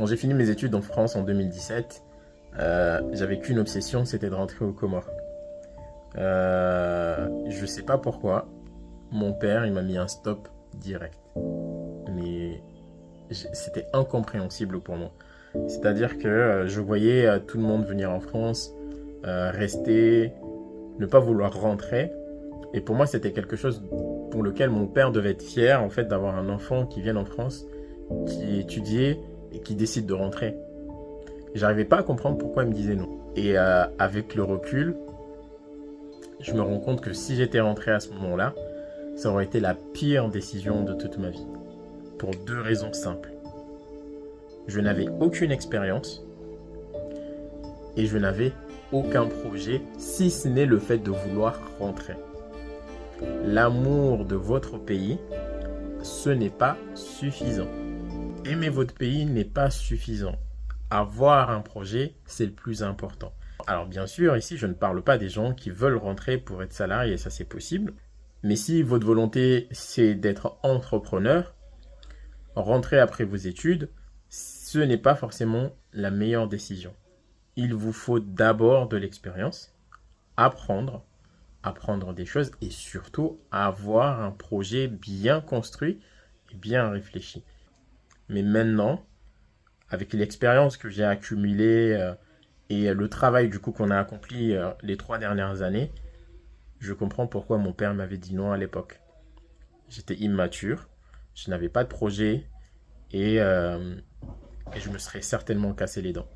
Quand j'ai fini mes études en France en 2017, j'avais qu'une obsession, c'était de rentrer aux Comores. Je sais pas pourquoi, mon père, il m'a mis un stop direct. Mais c'était incompréhensible pour moi. C'est-à-dire que je voyais tout le monde venir en France, rester, ne pas vouloir rentrer. Et pour moi, c'était quelque chose pour lequel mon père devait être fier, en fait, d'avoir un enfant qui vienne en France, qui étudie et qui décide de rentrer. J'arrivais pas à comprendre pourquoi il me disait non. Et avec le recul, je me rends compte que si j'étais rentré à ce moment-là, ça aurait été la pire décision de toute ma vie. Pour deux raisons simples. Je n'avais aucune expérience et je n'avais aucun projet, si ce n'est le fait de vouloir rentrer. L'amour de votre pays, ce n'est pas suffisant. Aimer votre pays n'est pas suffisant. Avoir un projet, c'est le plus important. Alors bien sûr, ici, je ne parle pas des gens qui veulent rentrer pour être salariés, ça c'est possible. Mais si votre volonté, c'est d'être entrepreneur, rentrer après vos études, ce n'est pas forcément la meilleure décision. Il vous faut d'abord de l'expérience, apprendre des choses et surtout avoir un projet bien construit et bien réfléchi. Mais maintenant, avec l'expérience que j'ai accumulée et le travail du coup qu'on a accompli les 3 dernières années, je comprends pourquoi mon père m'avait dit non à l'époque. J'étais immature, je n'avais pas de projet et je me serais certainement cassé les dents.